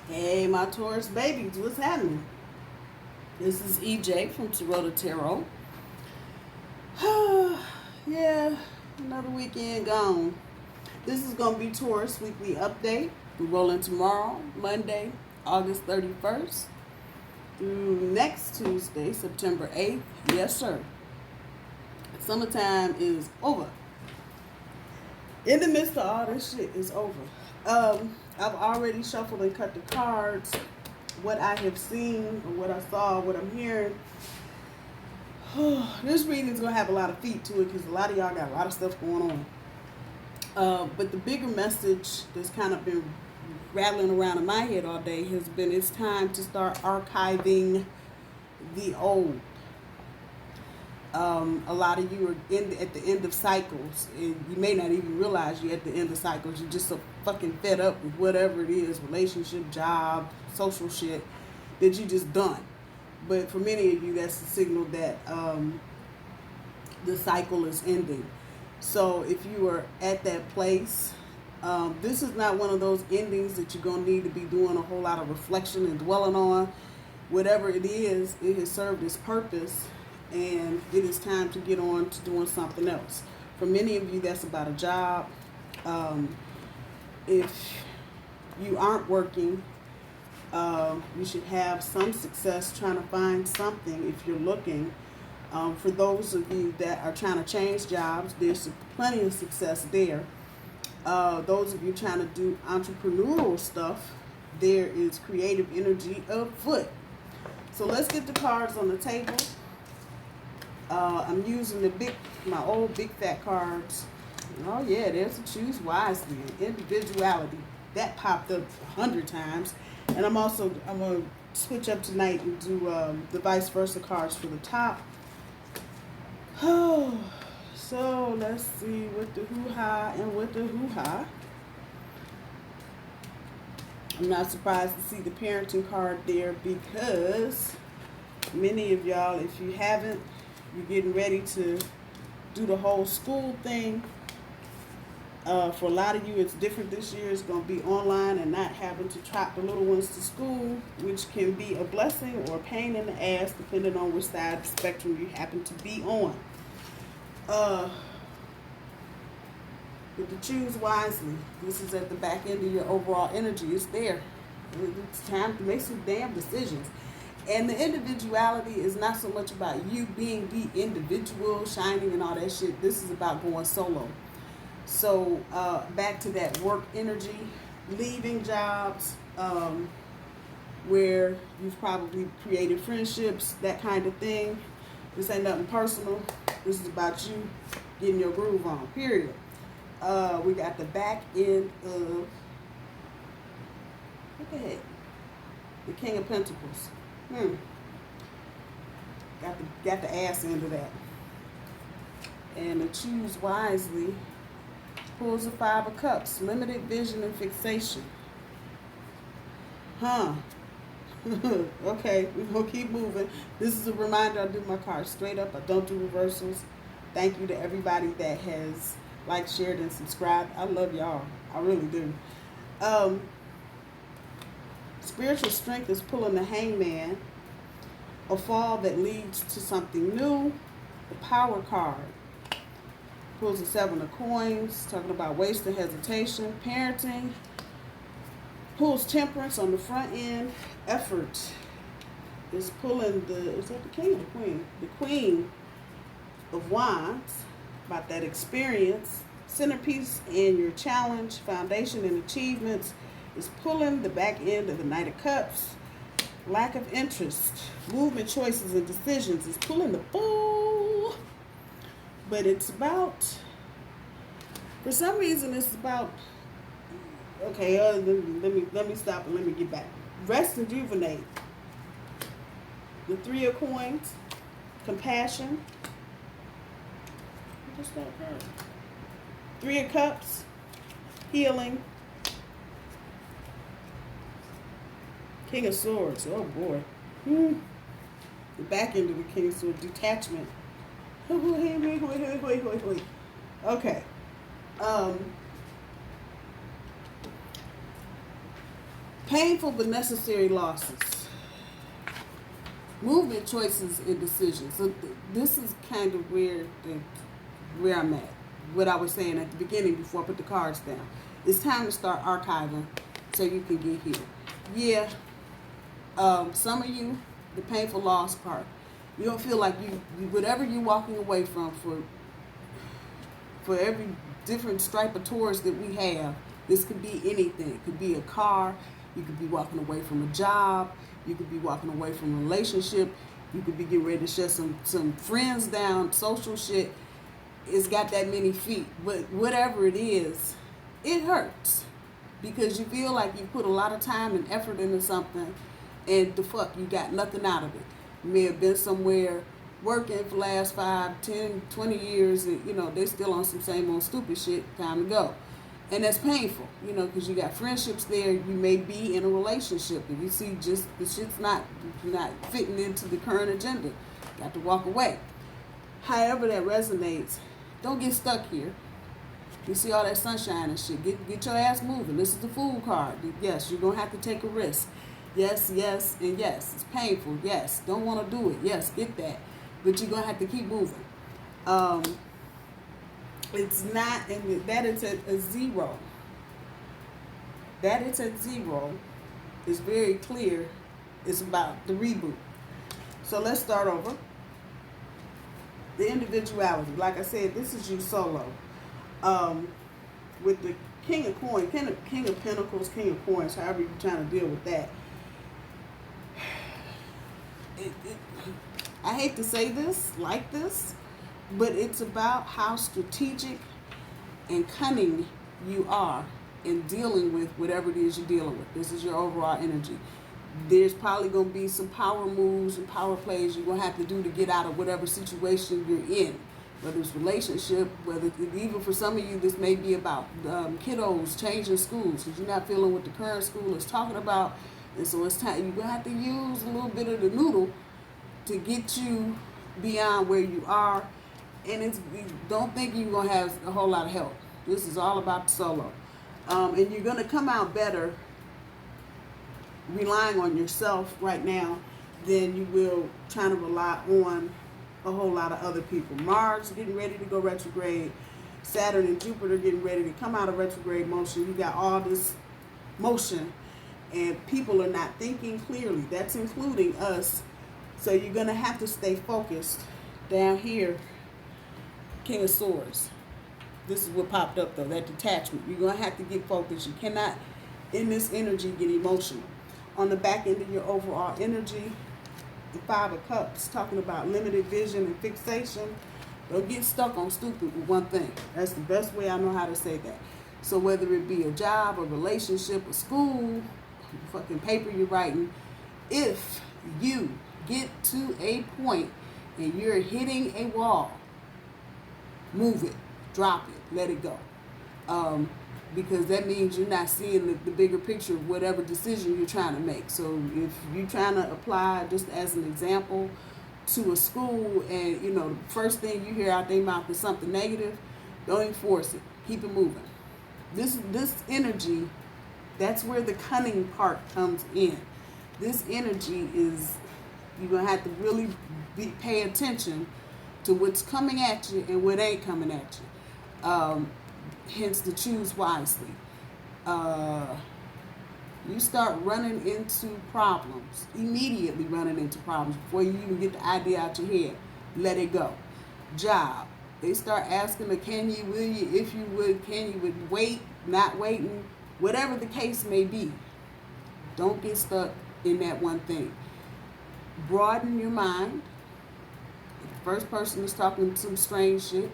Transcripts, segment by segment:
Hey, my Taurus babies, what's happening? This is EJ from Taurota Tarot. Yeah, another weekend gone. This is going to be Taurus Weekly Update. We're rolling tomorrow, Monday, August 31st, through next Tuesday, September 8th. Yes, sir. Summertime is over. In the midst of all this shit, it's over. I've already shuffled and cut the cards. What I have seen, or what I saw, what I'm hearing. This reading's gonna have a lot of feet to it because a lot of y'all got a lot of stuff going on. But the bigger message that's kind of been rattling around in my head all day has been it's time to start archiving the old. A lot of you are at the end of cycles, and you may not even realize you're at the end of cycles. You're just so fucking fed up with whatever it is, relationship, job, social shit, that you just done. But for many of you, that's a signal that the cycle is ending. So if you are at that place, this is not one of those endings that you're going to need to be doing a whole lot of reflection and dwelling on. Whatever it is, it has served its purpose. And it is time to get on to doing something else. For many of you, that's about a job. If you aren't working, you should have some success trying to find something if you're looking. For those of you that are trying to change jobs, there's plenty of success there. Those of you trying to do entrepreneurial stuff, there is creative energy afoot. So let's get the cards on the table. I'm using my old big fat cards. Oh yeah, there's a choose wisely. Individuality. That popped up 100 times. And I'm gonna switch up tonight and do the vice versa cards for the top. Oh, so let's see with the hoo-ha and with the hoo-ha. I'm not surprised to see the parenting card there because many of y'all, if you haven't, you're getting ready to do the whole school thing. For a lot of you, it's different this year. It's going to be online and not having to trot the little ones to school, which can be a blessing or a pain in the ass, depending on which side of the spectrum you happen to be on. But to choose wisely, this is at the back end of your overall energy. It's there. It's time to make some damn decisions. And the individuality is not so much about you being the individual, shining and all that shit. This is about going solo. So back to that work energy, leaving jobs where you've probably created friendships, that kind of thing. This ain't nothing personal. This is about you getting your groove on, period. We got the back end of, what the heck? The King of Pentacles. Got the ass end of that. And to choose wisely pulls the Five of Cups. Limited vision and fixation. Okay, we're going to keep moving. This is a reminder, I do my cards straight up. I don't do reversals. Thank you to everybody that has liked, shared, and subscribed. I love y'all. I really do. Spiritual strength is pulling the Hangman. A fall that leads to something new. The Power card pulls the Seven of Coins, talking about waste and hesitation. Parenting pulls Temperance on the front end. Effort is pulling is that the King or the Queen? The Queen of Wands, about that experience. Centerpiece and your challenge. Foundation and achievements is pulling the back end of the Knight of Cups. Lack of interest, movement, choices, and decisions is pulling the Fool. But it's about, for some reason, it's about, okay, let me stop and let me get back. Rest and rejuvenate. The Three of Coins, compassion. What's that card? Three of Cups, healing. King of Swords. Oh boy. The back end of the King of Swords. Detachment. Okay. Painful but necessary losses. Movement, choices, and decisions. So this is kind of where I'm at. What I was saying at the beginning before I put the cards down. It's time to start archiving so you can get here. Yeah, some of you, the painful loss part, you don't feel like you whatever you're walking away from for every different stripe of Taurus that we have. This could be anything. It could be a car. You could be walking away from a job. You could be walking away from a relationship. You could be getting ready to shut some friends down, social shit. It's got that many feet. But whatever it is, it hurts. Because you feel like you put a lot of time and effort into something and the fuck, you got nothing out of it. You may have been somewhere working for the last 5, 10, 20 years and, you know, they still on some same old stupid shit, time to go. And that's painful, you know, because you got friendships there. You may be in a relationship and you see just the shit's not fitting into the current agenda. Got to walk away. However that resonates, don't get stuck here. You see all that sunshine and shit. Get your ass moving. This is the Fool card. Yes, you're going to have to take a risk. Yes, yes, and yes. It's painful. Yes. Don't want to do it. Yes, get that. But you're going to have to keep moving. It's not, and that is at a 0. That is at 0. It's very clear. It's about the reboot. So let's start over. The individuality. Like I said, this is you solo. With the King of Coins, King of Pentacles, King of Coins, however you're trying to deal with that. I hate to say this, like this, but it's about how strategic and cunning you are in dealing with whatever it is you're dealing with. This is your overall energy. There's probably going to be some power moves and power plays you're going to have to do to get out of whatever situation you're in. Whether it's relationship, whether even for some of you, this may be about kiddos changing schools because you're not feeling what the current school is talking about. And so it's time, you're going to have to use a little bit of the noodle to get you beyond where you are. And don't think you're going to have a whole lot of help. This is all about the solo. And you're going to come out better relying on yourself right now than you will trying to rely on a whole lot of other people. Mars getting ready to go retrograde. Saturn and Jupiter getting ready to come out of retrograde motion. You got all this motion and people are not thinking clearly. That's including us. So you're going to have to stay focused. Down here, King of Swords. This is what popped up though, that detachment. You're going to have to get focused. You cannot, in this energy, get emotional. On the back end of your overall energy, the 5 of Cups, talking about limited vision and fixation. Don't get stuck on stupid with one thing. That's the best way I know how to say that. So whether it be a job, a relationship, a school, fucking paper you're writing, if you get to a point and you're hitting a wall, move it, drop it, let it go. Because that means you're not seeing the bigger picture of whatever decision you're trying to make. So if you're trying to apply, just as an example, to a school and, you know, the first thing you hear out their mouth is something negative, don't enforce it. Keep it moving. This energy, that's where the cunning part comes in. This energy is, you're going to have to really pay attention to what's coming at you and what ain't coming at you. Hence the choose wisely. You start running into problems, immediately running into problems before you even get the idea out your head. Let it go. Job. They start asking the can you, will you, if you would, can you, would wait, not waiting, whatever the case may be. Don't get stuck in that one thing. Broaden your mind. If the first person is talking some strange shit,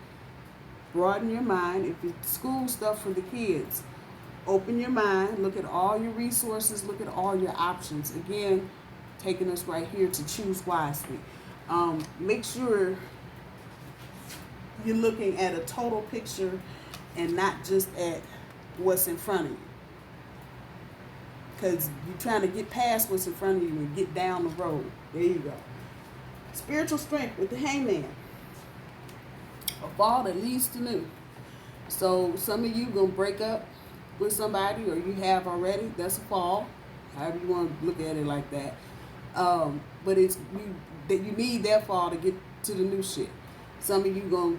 broaden your mind. If it's school stuff for the kids, open your mind. Look at all your resources. Look at all your options. Again, taking us right here to choose wisely. Make sure you're looking at a total picture and not just at what's in front of you. Because you're trying to get past what's in front of you and get down the road. There you go. Spiritual strength with the Hangman. A fall that leads to new. So some of you gonna break up with somebody, or you have already. That's a fall. however you want to look at it like that. But you need that fall to get to the new shit. Some of you gonna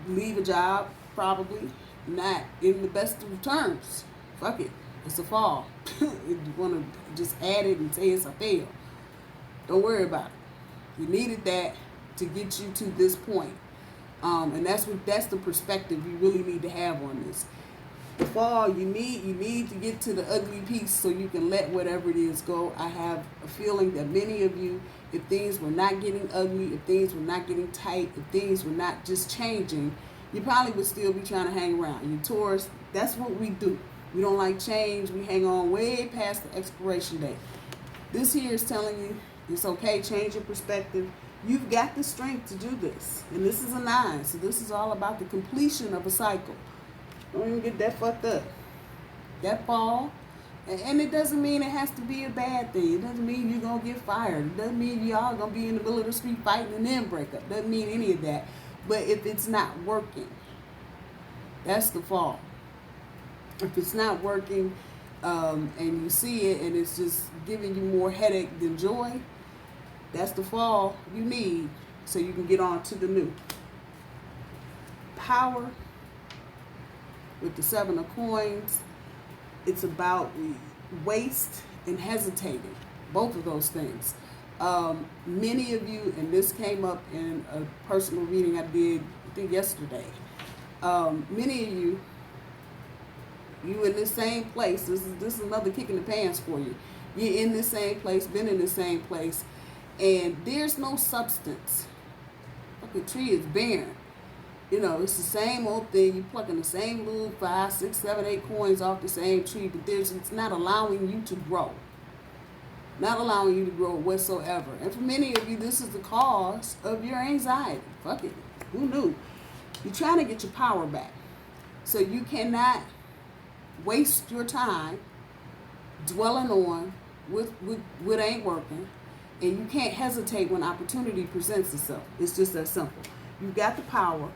leave a job, probably not in the best of terms. Fuck it, it's a fall. If you wanna just add it and say it's a fail, don't worry about it. You needed that to get you to this point. And that's the perspective you really need to have on this. The fall, you need to get to the ugly piece so you can let whatever it is go. I have a feeling that many of you, if things were not getting ugly, if things were not getting tight, if things were not just changing, you probably would still be trying to hang around. You Taurus, that's what we do. We don't like change. We hang on way past the expiration date. This here is telling you it's okay, change your perspective. You've got the strength to do this. And this is a 9, so this is all about the completion of a cycle. Don't even get that fucked up. That fall, and it doesn't mean it has to be a bad thing. It doesn't mean you're going to get fired. It doesn't mean y'all going to be in the middle of the street fighting and then break up. It doesn't mean any of that. But if it's not working, that's the fall. If it's not working and you see it and it's just giving you more headache than joy, that's the fall you need so you can get on to the new. Power with the 7 of coins, it's about waste and hesitating, both of those things. Many of you, and this came up in a personal reading I did, I think yesterday, many of you in the same place. This is another kick in the pants for you. You're in the same place, been in the same place, and there's no substance. Like the tree is barren. You know, it's the same old thing. You're plucking the same little 5, 6, 7, 8 coins off the same tree, but it's not allowing you to grow. Not allowing you to grow whatsoever. And for many of you, this is the cause of your anxiety. Fuck it. Who knew? You're trying to get your power back. So you cannot waste your time dwelling on what ain't working. And you can't hesitate when opportunity presents itself. It's just that simple. You've got the power.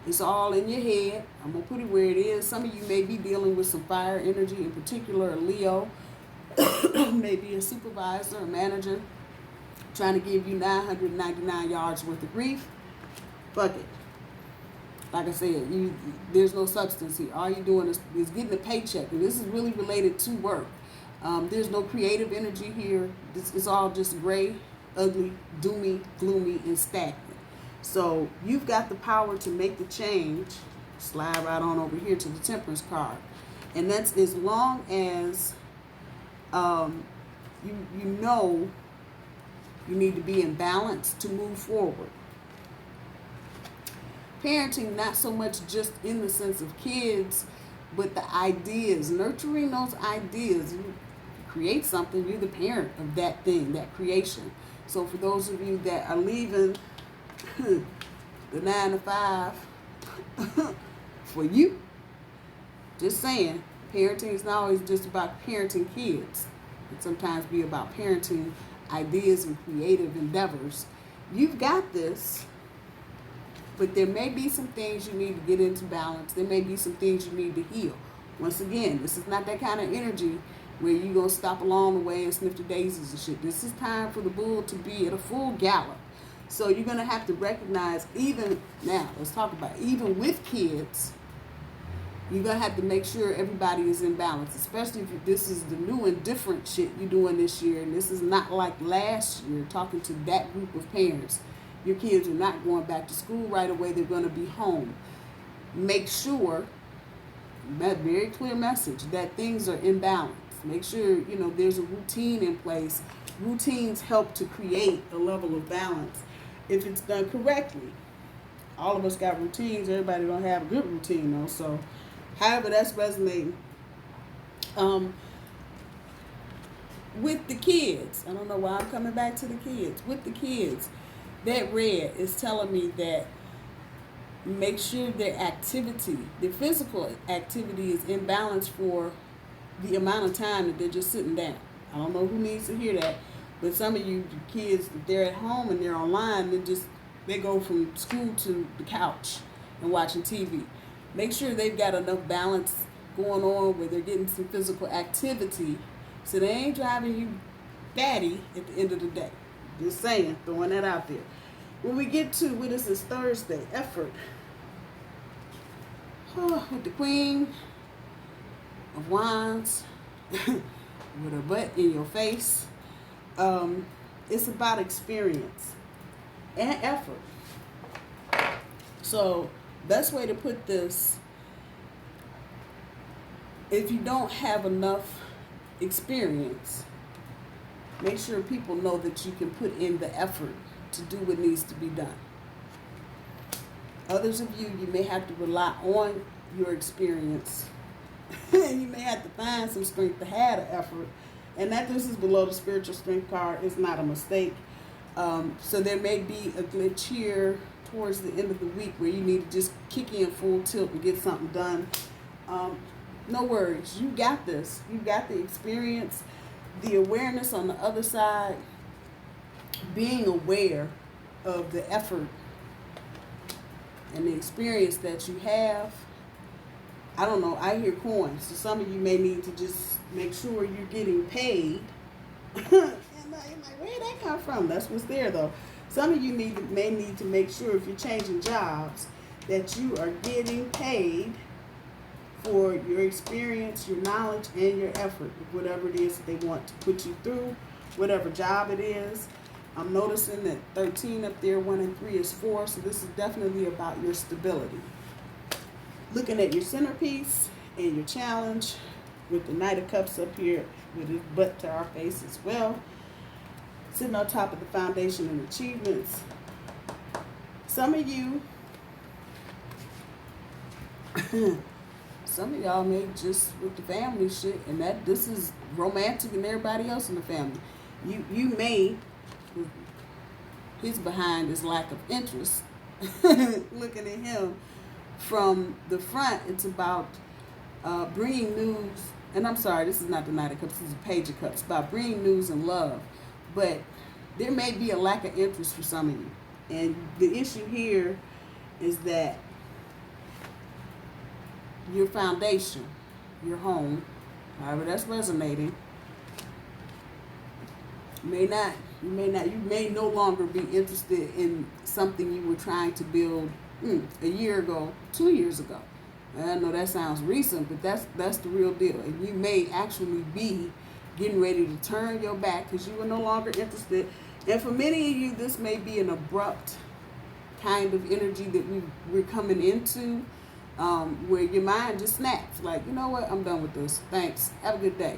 It's all in your head. I'm going to put it where it is. Some of you may be dealing with some fire energy, in particular a Leo, maybe a supervisor, a manager, trying to give you 999 yards worth of grief. Fuck it. Like I said, there's no substance here. All you're doing is getting a paycheck. And this is really related to work. There's no creative energy here. It's all just gray, ugly, doomy, gloomy, and stagnant. So you've got the power to make the change. Slide right on over here to the Temperance card. And that's as long as you know you need to be in balance to move forward. Parenting, not so much just in the sense of kids, but the ideas, nurturing those ideas. You create something, you're the parent of that thing, that creation. So for those of you that are leaving the 9 to 5 for you, just saying, parenting is not always just about parenting kids. It sometimes be about parenting ideas and creative endeavors. You've got this, but there may be some things you need to get into balance. There may be some things you need to heal. Once again, this is not that kind of energy where you're going to stop along the way and sniff the daisies and shit. This is time for the bull to be at a full gallop. So you're going to have to recognize, even now, let's talk about it, even with kids, you're going to have to make sure everybody is in balance, especially if this is the new and different shit you're doing this year. And this is not like last year, talking to that group of parents. Your kids are not going back to school right away. They're going to be home. Make sure, that very clear message, that things are in balance. Make sure, there's a routine in place. Routines help to create a level of balance if it's done correctly. All of us got routines. Everybody don't have a good routine, though. So, however that's resonating. With the kids, I don't know why I'm coming back to the kids. With the kids, that red is telling me that make sure their activity, their physical activity is in balance for the amount of time that they're just sitting down. I don't know who needs to hear that, but some of you kids, if they're at home and they're online, they go from school to the couch and watching TV. Make sure they've got enough balance going on where they're getting some physical activity So they ain't driving you batty at the end of the day. Just saying, throwing that out there. When we get to, what is this, Thursday, effort. With the Queen of Wands, with her butt in your face. It's about experience and effort. So, best way to put this, if you don't have enough experience, make sure people know that you can put in the effort to do what needs to be done. Others of you may have to rely on your experience. You may have to find some strength to have the effort. And that this is below the spiritual strength card is not a mistake. So there may be a glitch here towards the end of the week where you need to just kick in full tilt and get something done. No worries. You got this. You got the experience, the awareness on the other side, being aware of the effort and the experience that you have. I don't know, I hear coins. So some of you may need to just make sure you're getting paid. And you're like, where did that come from? That's what's there though. Some of you may need to make sure if you're changing jobs that you are getting paid for your experience, your knowledge, and your effort, whatever it is that they want to put you through, whatever job it is. I'm noticing that 13 up there, 1 and 3 is 4, so this is definitely about your stability. Looking at your centerpiece and your challenge with the Knight of Cups up here with his butt to our face as well. Sitting on top of the foundation and achievements. Some of you, some of y'all may just with the family shit, and that this is romantic and everybody else in the family. You may, he's behind his lack of interest. Looking at him from the front, it's about bringing news, and I'm sorry, this is not the Knight of Cups, this is a Page of Cups, about bringing news and love, but there may be a lack of interest for some of you, and the issue here is that your foundation, your home, however that's resonating, you may no longer be interested in something you were trying to build a year ago, 2 years ago. I know that sounds recent, but that's the real deal. And you may actually be getting ready to turn your back because you are no longer interested. And for many of you, this may be an abrupt kind of energy that we're coming into, where your mind just snaps. Like, you know what? I'm done with this. Thanks. Have a good day.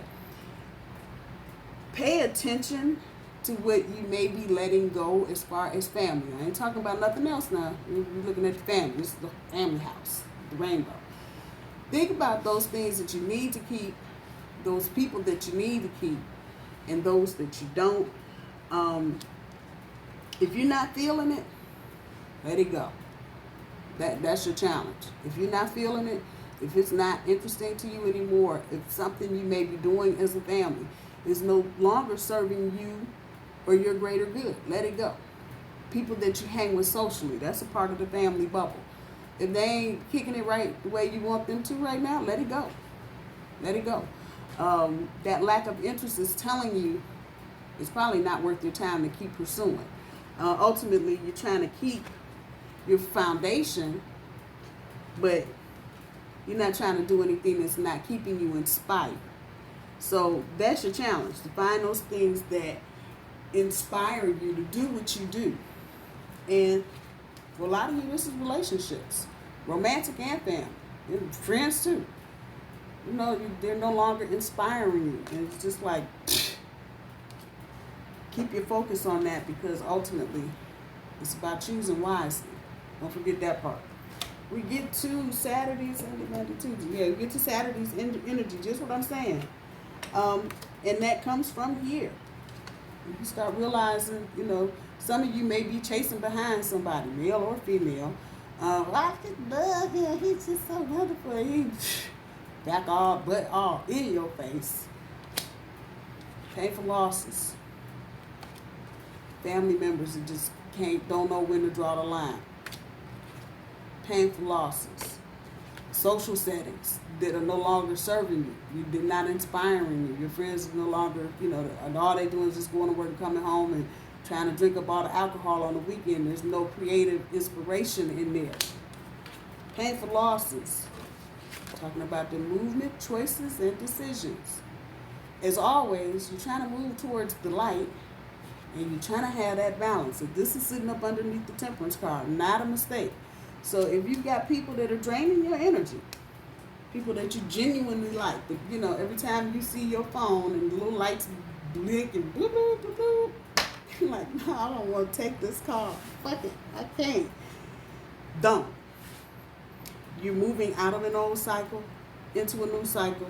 Pay attention to what you may be letting go as far as family. I ain't talking about nothing else now. We're looking at the family. This is the family house, the rainbow. Think about those things that you need to keep, those people that you need to keep, and those that you don't. If you're not feeling it, let it go. That's your challenge. If you're not feeling it, if it's not interesting to you anymore, if something you may be doing as a family is no longer serving you or your greater good, let it go. People that you hang with socially, that's a part of the family bubble. If they ain't kicking it right the way you want them to right now, let it go. Let it go. That lack of interest is telling you it's probably not worth your time to keep pursuing. Ultimately, you're trying to keep your foundation, but you're not trying to do anything that's not keeping you inspired. So that's your challenge, to find those things that inspire you to do what you do. And for a lot of you, this is relationships, romantic and family, and friends too. You know, they're no longer inspiring you. And it's just like, keep your focus on that, because ultimately it's about choosing wisely. Don't forget that part. We get to Saturday's we get to Saturday's energy, just what I'm saying. And that comes from here. You start realizing, you know, some of you may be chasing behind somebody, male or female. I just love him. He's just so wonderful. He back all, butt all in your face. Painful losses. Family members that just don't know when to draw the line. Painful losses. social settings that are no longer serving you. They're not inspiring you. Your friends are no longer, and all they doing is just going to work and coming home and trying to drink up all the alcohol on the weekend. There's no creative inspiration in there. Painful losses. Talking about the movement, choices, and decisions. As always, you're trying to move towards the light, and you're trying to have that balance. If this is sitting up underneath the temperance card, not a mistake. So if you've got people that are draining your energy, people that you genuinely like, but every time you see your phone and the little lights blink and bloop, bloop, bloop, bloop, you're like, no, I don't want to take this call. Fuck it, I can't. Don't. You're moving out of an old cycle into a new cycle.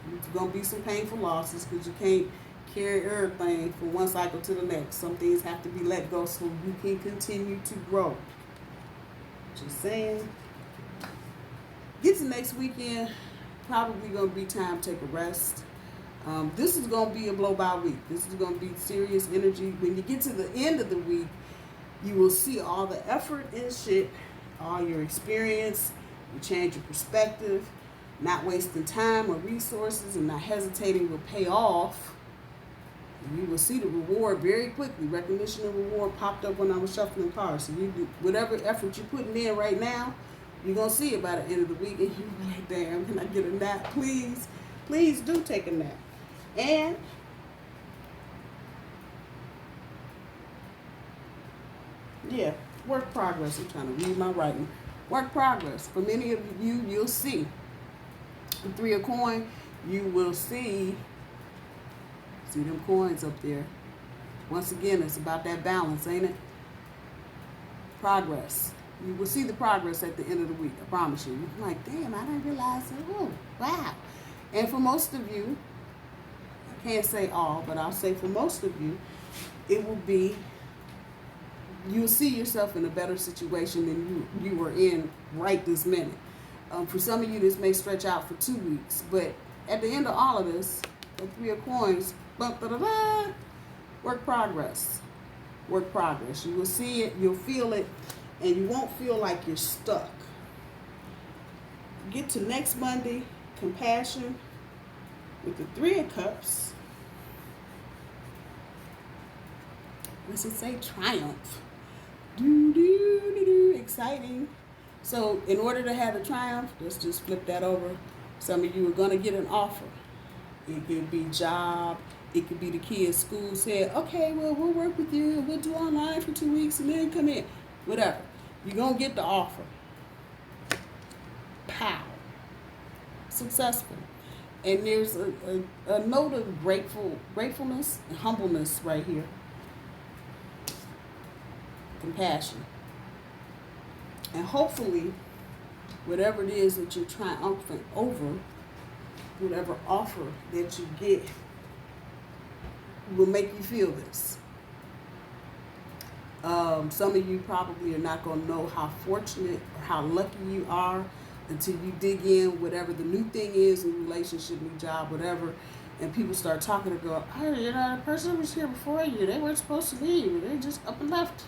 There's going to be some painful losses because you can't carry everything from one cycle to the next. Some things have to be let go so you can continue to grow. Just saying. Get to next weekend, probably going to be time to take a rest. This is going to be a blow-by week. This is going to be serious energy. When you get to the end of the week, you will see all the effort and shit, all your experience, you change your perspective, not wasting time or resources and not hesitating will pay off. And you will see the reward very quickly. Recognition and reward popped up when I was shuffling cards. So you do whatever effort you're putting in right now, you're going to see it by the end of the week. And you're like, damn, can I get a nap? Please, please do take a nap. And yeah, work progress. I'm trying to read my writing. Work progress. For many of you, you'll see the 3 of coin. You will see them coins up there. Once again, it's about that balance, ain't it? Progress. You will see the progress at the end of the week. I promise you. You're like, damn, I didn't realize it. Oh, wow. And for most of you, I can't say all, but I'll say for most of you, it will be, you'll see yourself in a better situation than you were in right this minute. For some of you, this may stretch out for 2 weeks, but at the end of all of this, the 3 of coins, work progress. Work progress. You will see it, you'll feel it, and you won't feel like you're stuck. Get to next Monday, compassion with the 3 of cups. Let's just say triumph. Exciting. So in order to have a triumph, let's just flip that over. Some of you are going to get an offer. It could be job. It could be the kids' school said, okay, well, we'll work with you. We'll do online for 2 weeks and then come in. Whatever. You're going to get the offer. Pow. Successful. And there's a note of gratefulness and humbleness right here. Compassion. And hopefully, whatever it is that you're triumphant over, whatever offer that you get will make you feel this. Some of you probably are not going to know how fortunate or how lucky you are until you dig in, whatever the new thing is in relationship, new job, whatever, and people start talking to go, hey, the person was here before you, they weren't supposed to leave, they just up and left.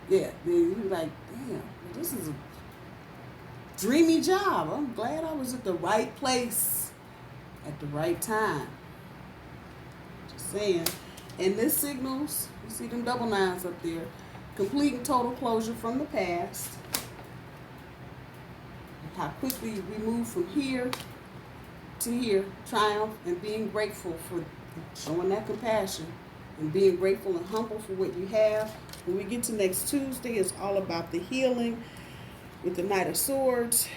Yeah, then you're like, damn, this is a dreamy job. I'm glad I was at the right place at the right time. Just saying. And this signals, you see them double nines up there, complete and total closure from the past. How quickly we move from here to here, triumph and being grateful for showing that compassion and being grateful and humble for what you have. When we get to next Tuesday, it's all about the healing with the Knight of Swords.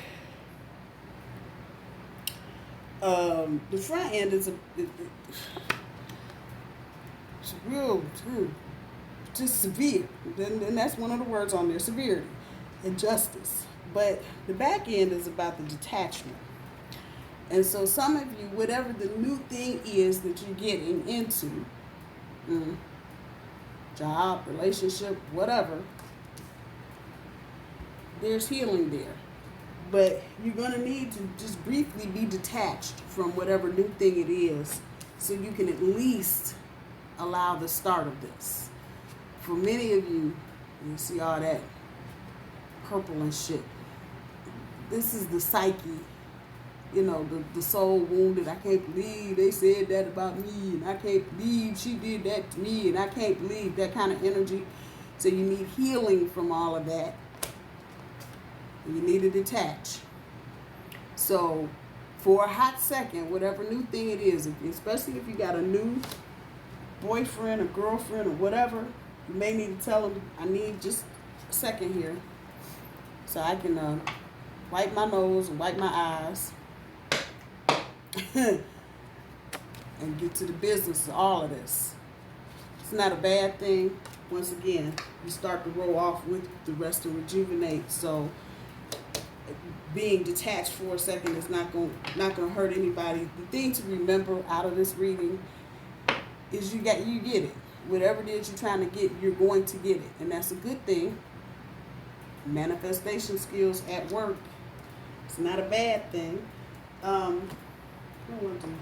The front end is it's real, just severe. And that's one of the words on there, severity and justice. But the back end is about the detachment. And so some of you, whatever the new thing is that you're getting into, job, relationship, whatever, there's healing there. But you're going to need to just briefly be detached from whatever new thing it is so you can at least allow the start of this. For many of you, you see all that purple and shit. this is the psyche, you know, the soul wounded. I can't believe they said that about me, and I can't believe she did that to me, and I can't believe that kind of energy. So you need healing from all of that. And you need to detach. So for a hot second, whatever new thing it is, especially if you got a new boyfriend or girlfriend or whatever, you may need to tell them, I need just a second here so I can wipe my nose and wipe my eyes and get to the business of all of this. It's not a bad thing. Once again, you start to roll off with the rest of rejuvenate. So being detached for a second is not going to hurt anybody. The thing to remember out of this reading is you get it. Whatever it is you're trying to get, you're going to get it, and that's a good thing. Manifestation skills at work. It's not a bad thing. What do I want to do?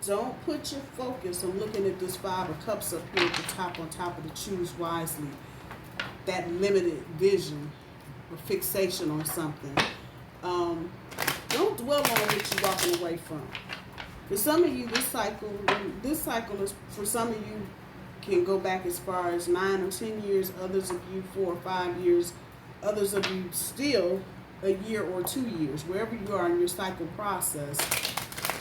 Don't put your focus on looking at this 5 of Cups up here at the top, on top of the choose wisely. That limited vision or fixation on something. Don't dwell on what you're walking away from. For some of you, this cycle is, for some of you, can go back as far as 9 or 10 years. Others of you 4 or 5 years. Others of you still a year or 2 years. Wherever you are in your cycle process,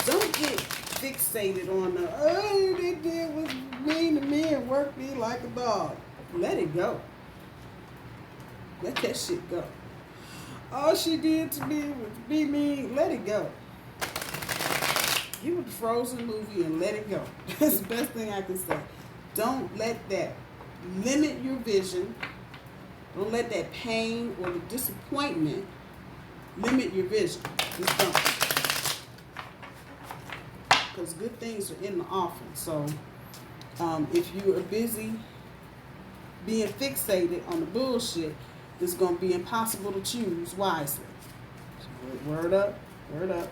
don't get fixated on the, oh, they did was mean to me and worked me like a dog. Let it go. Let that shit go. All she did to me was be mean. Let it go. Give it the Frozen movie and let it go. That's the best thing I can say. Don't let that limit your vision. Don't let that pain or the disappointment limit your vision. Just don't. Because good things are in the offing. So if you are busy being fixated on the bullshit, it's going to be impossible to choose wisely. Word up, word up.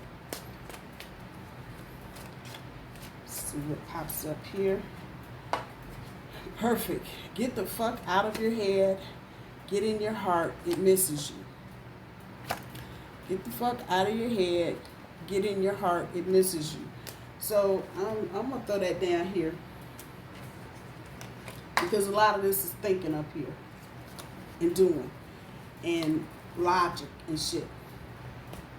Let's see what pops up here. Perfect. Get the fuck out of your head. Get in your heart. It misses you. Get the fuck out of your head. Get in your heart. It misses you. So I'm going to throw that down here. Because a lot of this is thinking up here. And doing. And logic and shit.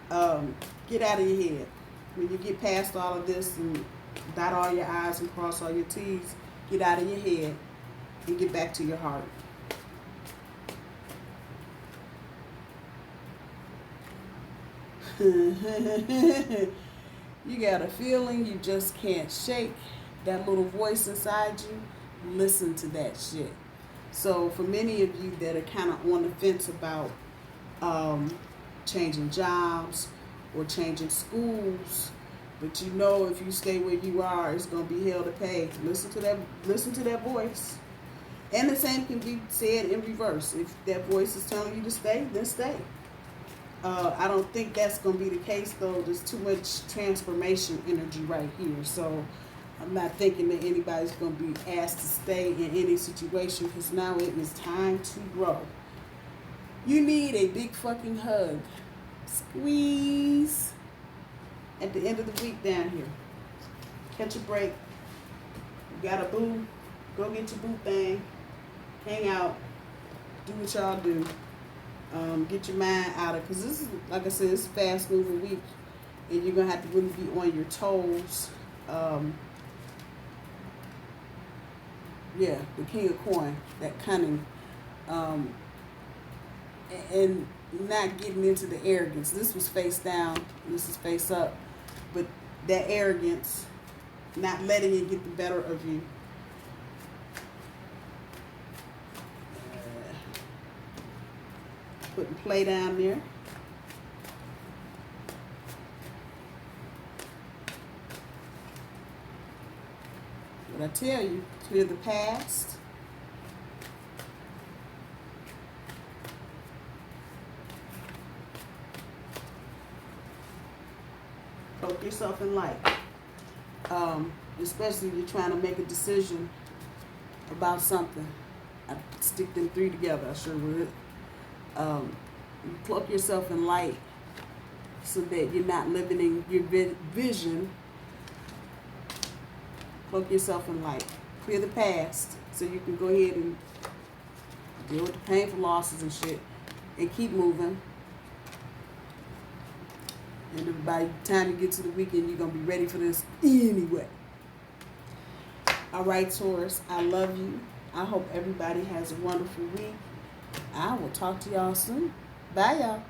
Get out of your head. When you get past all of this and dot all your I's and cross all your T's, get out of your head and get back to your heart. You got a feeling you just can't shake. That little voice inside you, listen to that shit. So for many of you that are kind of on the fence about changing jobs or changing schools, but you know if you stay where you are, it's going to be hell to pay. Listen to that voice. And the same can be said in reverse. If that voice is telling you to stay, then stay. I don't think that's going to be the case, though. There's too much transformation energy right here. So I'm not thinking that anybody's going to be asked to stay in any situation, because now it is time to grow. You need a big fucking hug. Squeeze. At the end of the week down here. Catch a break. You got a boo. Go get your boo thing. Hang out. Do what y'all do. Get your mind out of, because this is, like I said, it's a fast moving week, and you're gonna have to really be on your toes. Yeah, the King of Coin, that cunning, and not getting into the arrogance. This was face down, this is face up, but that arrogance, not letting it get the better of you. Putting play down there. What I tell you, clear the past. Poke yourself in light. Especially if you're trying to make a decision about something. I stick them three together, I sure would. Cloak yourself in light so that you're not limiting your vision. Cloak yourself in light. Clear the past so you can go ahead and deal with the painful losses and shit and keep moving. And by the time you get to the weekend, you're going to be ready for this anyway. All right, Taurus, I love you. I hope everybody has a wonderful week. I will talk to y'all soon. Bye, y'all.